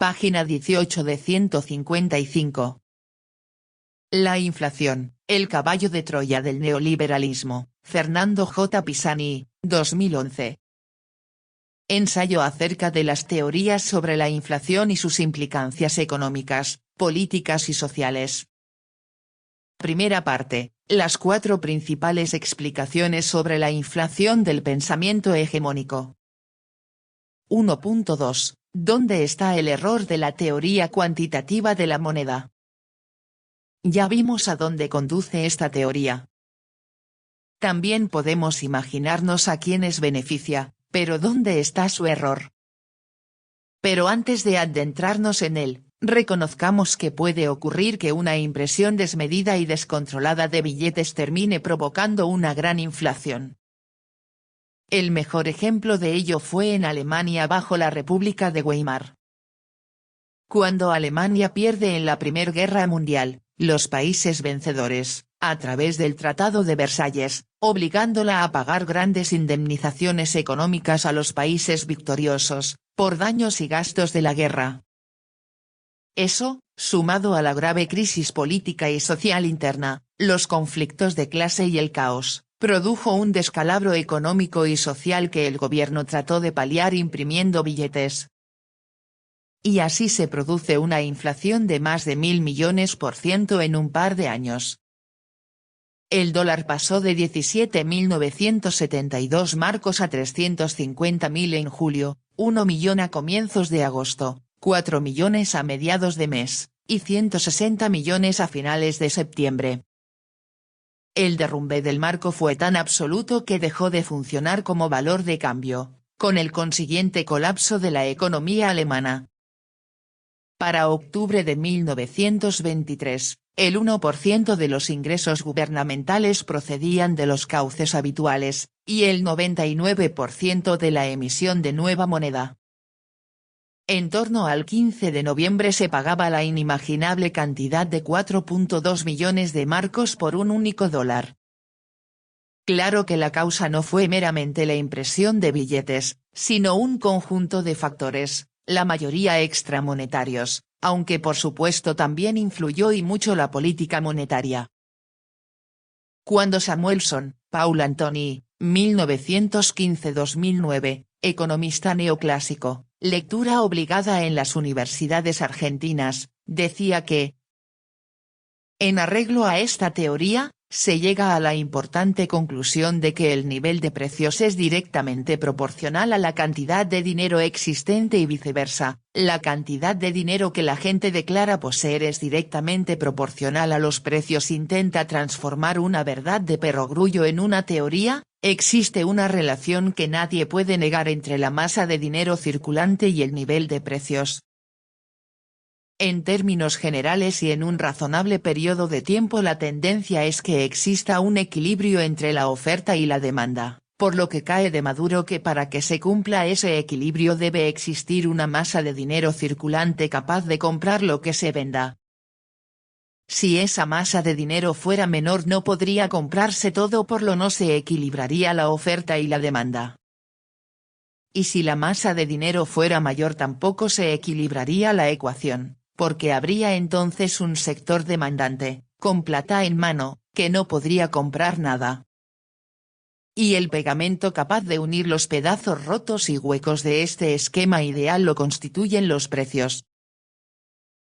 Página 18 de 155. La inflación, el caballo de Troya del neoliberalismo, Fernando J. Pisani, 2011. Ensayo acerca de las teorías sobre la inflación y sus implicancias económicas, políticas y sociales. Primera parte, las 4 principales explicaciones sobre la inflación del pensamiento hegemónico. 1.2. ¿Dónde está el error de la teoría cuantitativa de la moneda? Ya vimos a dónde conduce esta teoría. También podemos imaginarnos a quiénes beneficia, pero ¿dónde está su error? Pero antes de adentrarnos en él, reconozcamos que puede ocurrir que una impresión desmedida y descontrolada de billetes termine provocando una gran inflación. El mejor ejemplo de ello fue en Alemania bajo la República de Weimar. Cuando Alemania pierde en la Primera Guerra Mundial, los países vencedores, a través del Tratado de Versalles, obligándola a pagar grandes indemnizaciones económicas a los países victoriosos, por daños y gastos de la guerra. Eso, sumado a la grave crisis política y social interna, los conflictos de clase y el caos, produjo un descalabro económico y social que el gobierno trató de paliar imprimiendo billetes. Y así se produce una inflación de más de 1.000 millones % en un par de años. El dólar pasó de 17.972 marcos a 350.000 en julio, 1 millón a comienzos de agosto, 4 millones a mediados de mes, y 160 millones a finales de septiembre. El derrumbe del marco fue tan absoluto que dejó de funcionar como valor de cambio, con el consiguiente colapso de la economía alemana. Para octubre de 1923, el 1% de los ingresos gubernamentales procedían de los cauces habituales, y el 99% de la emisión de nueva moneda. En torno al 15 de noviembre se pagaba la inimaginable cantidad de 4.2 millones de marcos por un único dólar. Claro que la causa no fue meramente la impresión de billetes, sino un conjunto de factores, la mayoría extramonetarios, aunque por supuesto también influyó y mucho la política monetaria. Cuando Samuelson, Paul Anthony, 1915-2009, economista neoclásico, lectura obligada en las universidades argentinas, decía que, en arreglo a esta teoría, se llega a la importante conclusión de que el nivel de precios es directamente proporcional a la cantidad de dinero existente y viceversa, la cantidad de dinero que la gente declara poseer es directamente proporcional a los precios. Intenta transformar una verdad de perogrullo en una teoría. Existe una relación que nadie puede negar entre la masa de dinero circulante y el nivel de precios. En términos generales y en un razonable periodo de tiempo la tendencia es que exista un equilibrio entre la oferta y la demanda, por lo que cae de maduro que para que se cumpla ese equilibrio debe existir una masa de dinero circulante capaz de comprar lo que se venda. Si esa masa de dinero fuera menor no podría comprarse todo, por lo no se equilibraría la oferta y la demanda. Y si la masa de dinero fuera mayor tampoco se equilibraría la ecuación, porque habría entonces un sector demandante, con plata en mano, que no podría comprar nada. Y el pegamento capaz de unir los pedazos rotos y huecos de este esquema ideal lo constituyen los precios.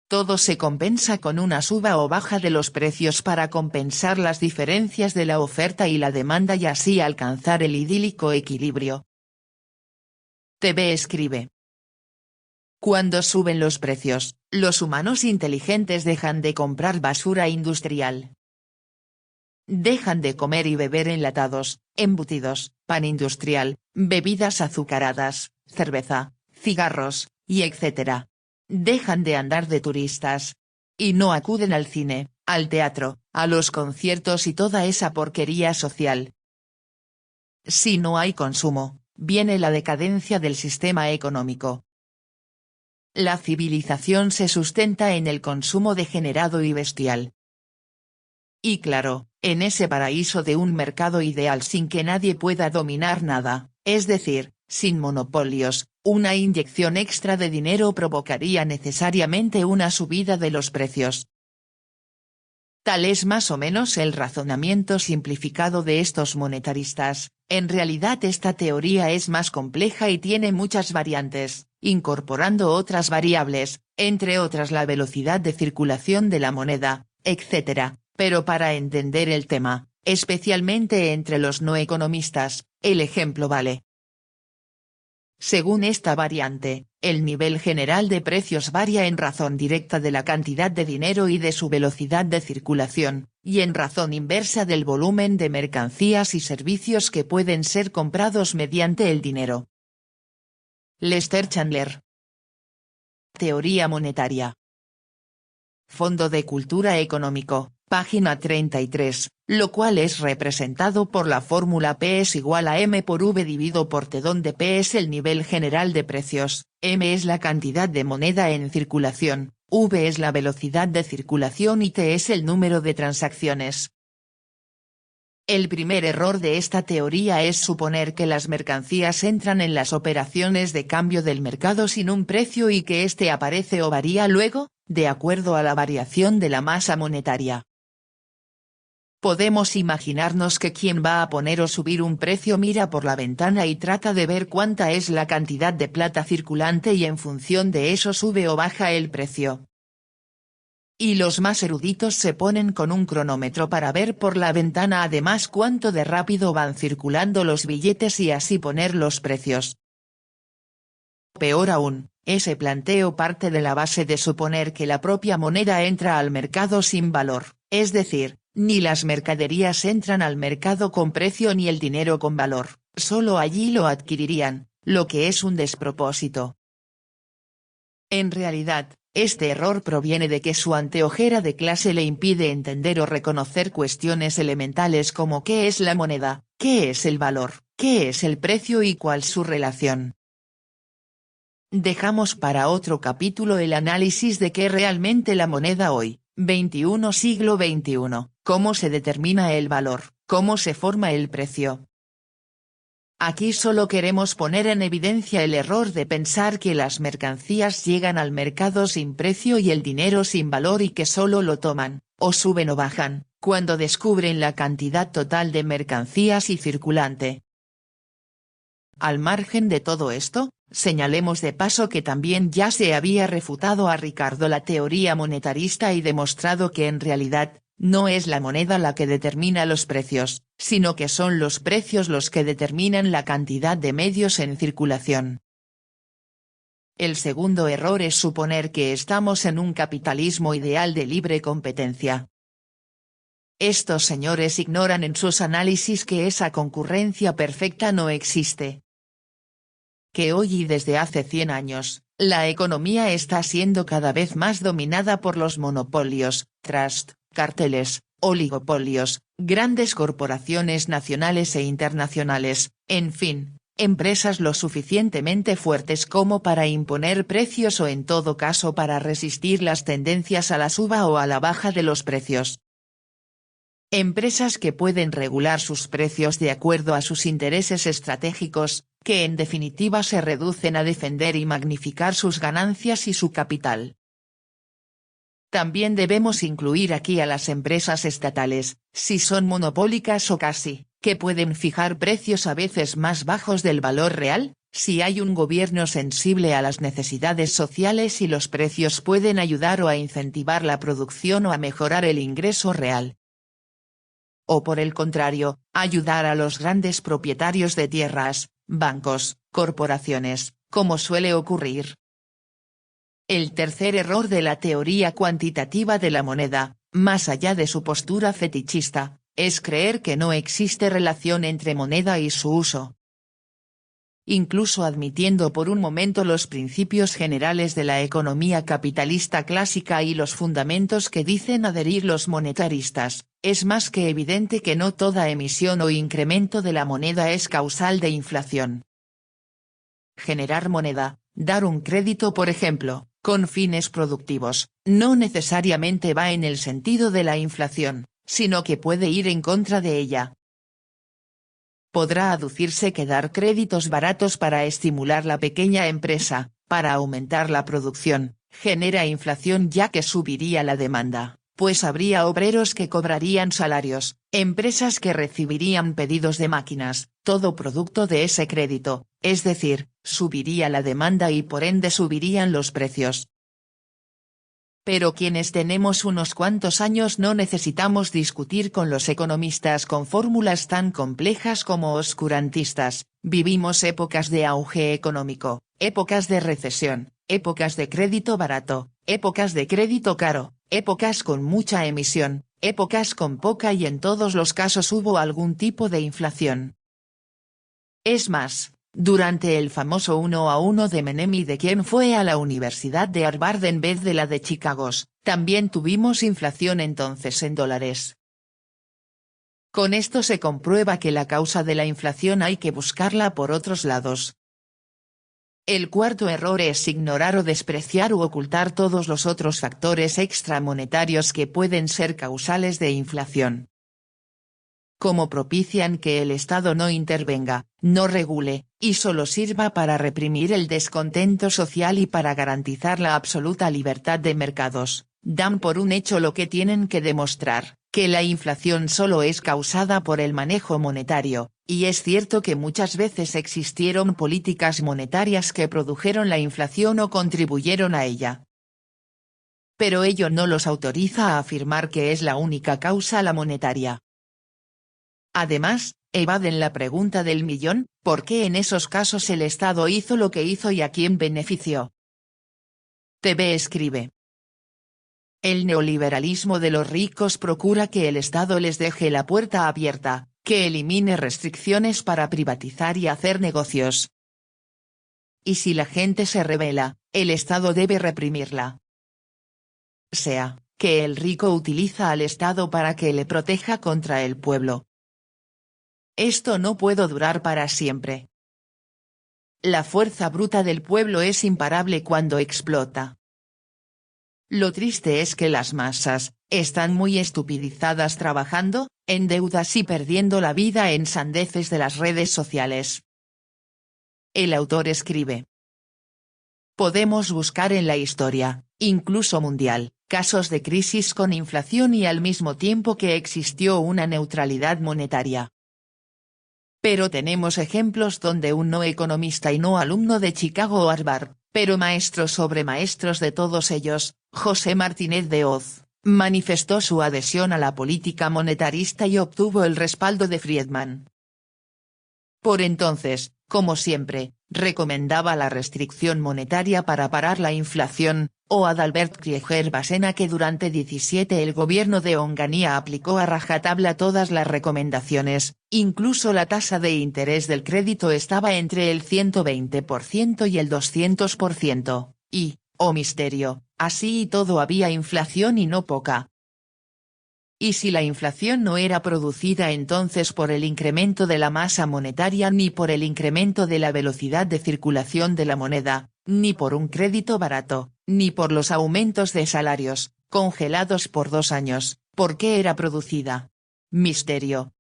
Todo se compensa con una suba o baja de los precios para compensar las diferencias de la oferta y la demanda y así alcanzar el idílico equilibrio. TV escribe. Cuando suben los precios, los humanos inteligentes dejan de comprar basura industrial. Dejan de comer y beber enlatados, embutidos, pan industrial, bebidas azucaradas, cerveza, cigarros, y etc. Dejan de andar de turistas. Y no acuden al cine, al teatro, a los conciertos y toda esa porquería social. Si no hay consumo, viene la decadencia del sistema económico. La civilización se sustenta en el consumo degenerado y bestial. Y claro, en ese paraíso de un mercado ideal sin que nadie pueda dominar nada, es decir, sin monopolios, una inyección extra de dinero provocaría necesariamente una subida de los precios. Tal es más o menos el razonamiento simplificado de estos monetaristas. En realidad esta teoría es más compleja y tiene muchas variantes, incorporando otras variables, entre otras la velocidad de circulación de la moneda, etc. Pero para entender el tema, especialmente entre los no economistas, el ejemplo vale. Según esta variante, el nivel general de precios varía en razón directa de la cantidad de dinero y de su velocidad de circulación, y en razón inversa del volumen de mercancías y servicios que pueden ser comprados mediante el dinero. Lester Chandler. Teoría monetaria. Fondo de Cultura Económico, página 33, lo cual es representado por la fórmula P es igual a M por V dividido por T, donde P es el nivel general de precios, M es la cantidad de moneda en circulación, V es la velocidad de circulación y T es el número de transacciones. El primer error de esta teoría es suponer que las mercancías entran en las operaciones de cambio del mercado sin un precio y que éste aparece o varía luego, de acuerdo a la variación de la masa monetaria. Podemos imaginarnos que quien va a poner o subir un precio mira por la ventana y trata de ver cuánta es la cantidad de plata circulante y en función de eso sube o baja el precio. Y los más eruditos se ponen con un cronómetro para ver por la ventana además cuánto de rápido van circulando los billetes y así poner los precios. Peor aún, ese planteo parte de la base de suponer que la propia moneda entra al mercado sin valor, es decir, ni las mercaderías entran al mercado con precio ni el dinero con valor, solo allí lo adquirirían, lo que es un despropósito. En realidad, este error proviene de que su anteojera de clase le impide entender o reconocer cuestiones elementales como qué es la moneda, qué es el valor, qué es el precio y cuál su relación. Dejamos para otro capítulo el análisis de qué realmente la moneda hoy, siglo XXI, cómo se determina el valor, cómo se forma el precio. Aquí solo queremos poner en evidencia el error de pensar que las mercancías llegan al mercado sin precio y el dinero sin valor y que solo lo toman, o suben o bajan, cuando descubren la cantidad total de mercancías y circulante. Al margen de todo esto, señalemos de paso que también ya se había refutado a Ricardo la teoría monetarista y demostrado que en realidad, no es la moneda la que determina los precios, sino que son los precios los que determinan la cantidad de medios en circulación. El segundo error es suponer que estamos en un capitalismo ideal de libre competencia. Estos señores ignoran en sus análisis que esa concurrencia perfecta no existe. Que hoy y desde hace 100 años, la economía está siendo cada vez más dominada por los monopolios, trust, carteles, oligopolios, grandes corporaciones nacionales e internacionales, en fin, empresas lo suficientemente fuertes como para imponer precios o en todo caso para resistir las tendencias a la suba o a la baja de los precios. Empresas que pueden regular sus precios de acuerdo a sus intereses estratégicos, que en definitiva se reducen a defender y magnificar sus ganancias y su capital. También debemos incluir aquí a las empresas estatales, si son monopólicas o casi, que pueden fijar precios a veces más bajos del valor real, si hay un gobierno sensible a las necesidades sociales y los precios pueden ayudar o a incentivar la producción o a mejorar el ingreso real. O por el contrario, ayudar a los grandes propietarios de tierras, bancos, corporaciones, como suele ocurrir. El tercer error de la teoría cuantitativa de la moneda, más allá de su postura fetichista, es creer que no existe relación entre moneda y su uso. Incluso admitiendo por un momento los principios generales de la economía capitalista clásica y los fundamentos que dicen adherir los monetaristas, es más que evidente que no toda emisión o incremento de la moneda es causal de inflación. Generar moneda, dar un crédito por ejemplo, con fines productivos, no necesariamente va en el sentido de la inflación, sino que puede ir en contra de ella. podrá aducirse que dar créditos baratos para estimular la pequeña empresa, para aumentar la producción, genera inflación ya que subiría la demanda, pues habría obreros que cobrarían salarios, empresas que recibirían pedidos de máquinas, todo producto de ese crédito, es decir, subiría la demanda y por ende subirían los precios. Pero quienes tenemos unos cuantos años no necesitamos discutir con los economistas con fórmulas tan complejas como oscurantistas, vivimos épocas de auge económico, épocas de recesión, épocas de crédito barato, épocas de crédito caro, épocas con mucha emisión, épocas con poca y en todos los casos hubo algún tipo de inflación. Es más, durante el famoso 1-1 de Menem y de quien fue a la Universidad de Harvard en vez de la de Chicago, también tuvimos inflación entonces en dólares. Con esto se comprueba que la causa de la inflación hay que buscarla por otros lados. El cuarto error es ignorar o despreciar u ocultar todos los otros factores extramonetarios que pueden ser causales de inflación. Como propician que el Estado no intervenga, no regule, y solo sirva para reprimir el descontento social y para garantizar la absoluta libertad de mercados, dan por un hecho lo que tienen que demostrar, que la inflación solo es causada por el manejo monetario, y es cierto que muchas veces existieron políticas monetarias que produjeron la inflación o contribuyeron a ella. Pero ello no los autoriza a afirmar que es la única causa la monetaria. Además, evaden la pregunta del millón, ¿por qué en esos casos el Estado hizo lo que hizo y a quién benefició? TV escribe. El neoliberalismo de los ricos procura que el Estado les deje la puerta abierta, que elimine restricciones para privatizar y hacer negocios. Y si la gente se rebela, el Estado debe reprimirla. O sea, que el rico utiliza al Estado para que le proteja contra el pueblo. Esto no puede durar para siempre. La fuerza bruta del pueblo es imparable cuando explota. Lo triste es que las masas, están muy estupidizadas trabajando, en deudas y perdiendo la vida en sandeces de las redes sociales. El autor escribe. Podemos buscar en la historia, incluso mundial, casos de crisis con inflación y al mismo tiempo que existió una neutralidad monetaria. Pero tenemos ejemplos donde un no economista y no alumno de Chicago o Harvard, pero maestro sobre maestros de todos ellos, José Martínez de Hoz, manifestó su adhesión a la política monetarista y obtuvo el respaldo de Friedman. Por entonces, como siempre, recomendaba la restricción monetaria para parar la inflación, o Adalbert Krieger-Basena que durante 17 el gobierno de Onganía aplicó a rajatabla todas las recomendaciones, incluso la tasa de interés del crédito estaba entre el 120% y el 200%, y, oh misterio, así y todo había inflación y no poca. Y si la inflación no era producida entonces por el incremento de la masa monetaria ni por el incremento de la velocidad de circulación de la moneda, ni por un crédito barato, ni por los aumentos de salarios, congelados por 2 años, ¿por qué era producida? Misterio.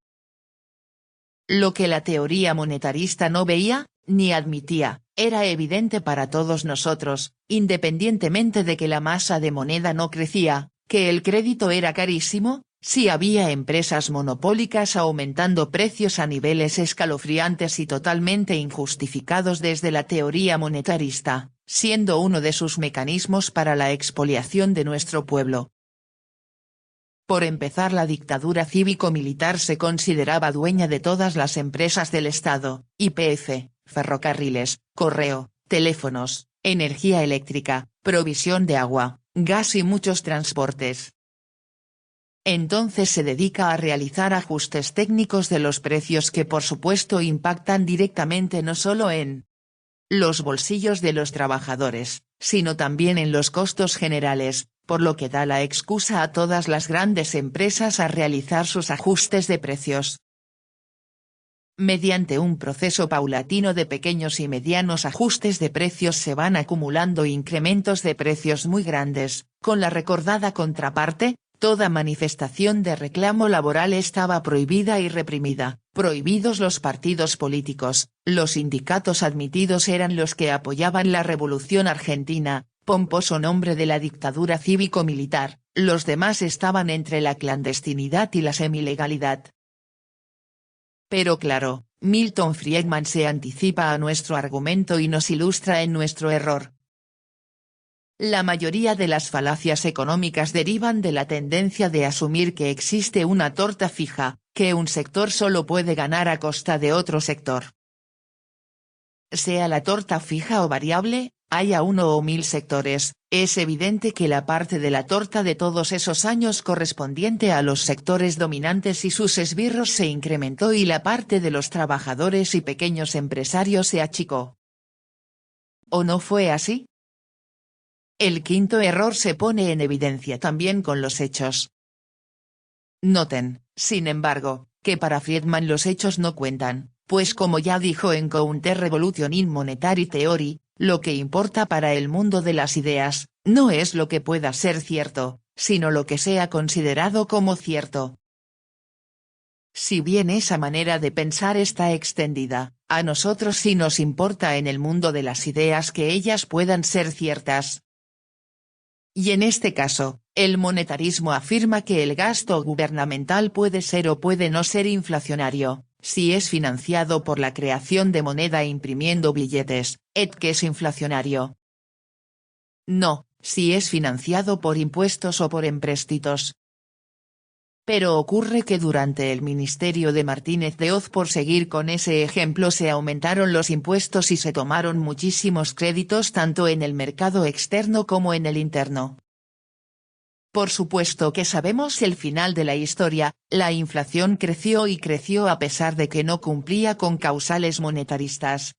Lo que la teoría monetarista no veía, ni admitía, era evidente para todos nosotros, independientemente de que la masa de moneda no crecía, que el crédito era carísimo, si había empresas monopólicas aumentando precios a niveles escalofriantes y totalmente injustificados desde la teoría monetarista, siendo uno de sus mecanismos para la expoliación de nuestro pueblo. Por empezar, la dictadura cívico-militar se consideraba dueña de todas las empresas del Estado, YPF, ferrocarriles, correo, teléfonos, energía eléctrica, provisión de agua, gas y muchos transportes. Entonces se dedica a realizar ajustes técnicos de los precios que por supuesto impactan directamente no solo en los bolsillos de los trabajadores, sino también en los costos generales, por lo que da la excusa a todas las grandes empresas a realizar sus ajustes de precios. Mediante un proceso paulatino de pequeños y medianos ajustes de precios se van acumulando incrementos de precios muy grandes, con la recordada contraparte, toda manifestación de reclamo laboral estaba prohibida y reprimida, prohibidos los partidos políticos, los sindicatos admitidos eran los que apoyaban la Revolución Argentina, pomposo nombre de la dictadura cívico-militar, los demás estaban entre la clandestinidad y la semilegalidad. Pero claro, Milton Friedman se anticipa a nuestro argumento y nos ilustra en nuestro error. La mayoría de las falacias económicas derivan de la tendencia de asumir que existe una torta fija, que un sector solo puede ganar a costa de otro sector. Sea la torta fija o variable, haya 1 o 1000 sectores, es evidente que la parte de la torta de todos esos años correspondiente a los sectores dominantes y sus esbirros se incrementó y la parte de los trabajadores y pequeños empresarios se achicó. ¿O no fue así? El quinto error se pone en evidencia también con los hechos. Noten, sin embargo, que para Friedman los hechos no cuentan, pues como ya dijo en Counter Revolution in Monetary Theory, lo que importa para el mundo de las ideas, no es lo que pueda ser cierto, sino lo que sea considerado como cierto. Si bien esa manera de pensar está extendida, a nosotros sí nos importa en el mundo de las ideas que ellas puedan ser ciertas. Y en este caso, el monetarismo afirma que el gasto gubernamental puede ser o puede no ser inflacionario, si es financiado por la creación de moneda imprimiendo billetes, que es inflacionario. No, si es financiado por impuestos o por empréstitos. Pero ocurre que durante el ministerio de Martínez de Hoz, por seguir con ese ejemplo, se aumentaron los impuestos y se tomaron muchísimos créditos tanto en el mercado externo como en el interno. Por supuesto que sabemos el final de la historia, la inflación creció y creció a pesar de que no cumplía con causales monetaristas.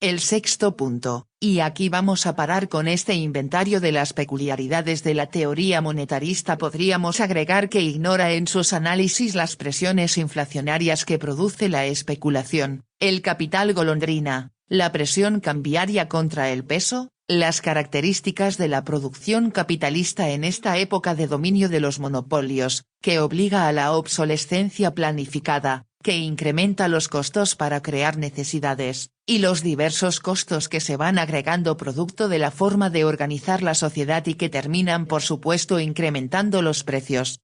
El sexto punto, y aquí vamos a parar con este inventario de las peculiaridades de la teoría monetarista, podríamos agregar que ignora en sus análisis las presiones inflacionarias que produce la especulación, el capital golondrina, la presión cambiaria contra el peso, las características de la producción capitalista en esta época de dominio de los monopolios, que obliga a la obsolescencia planificada, que incrementa los costos para crear necesidades, y los diversos costos que se van agregando producto de la forma de organizar la sociedad y que terminan por supuesto incrementando los precios.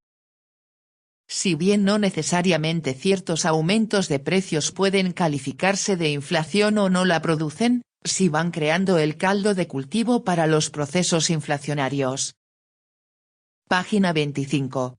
Si bien no necesariamente ciertos aumentos de precios pueden calificarse de inflación o no la producen, sí van creando el caldo de cultivo para los procesos inflacionarios. Página 25.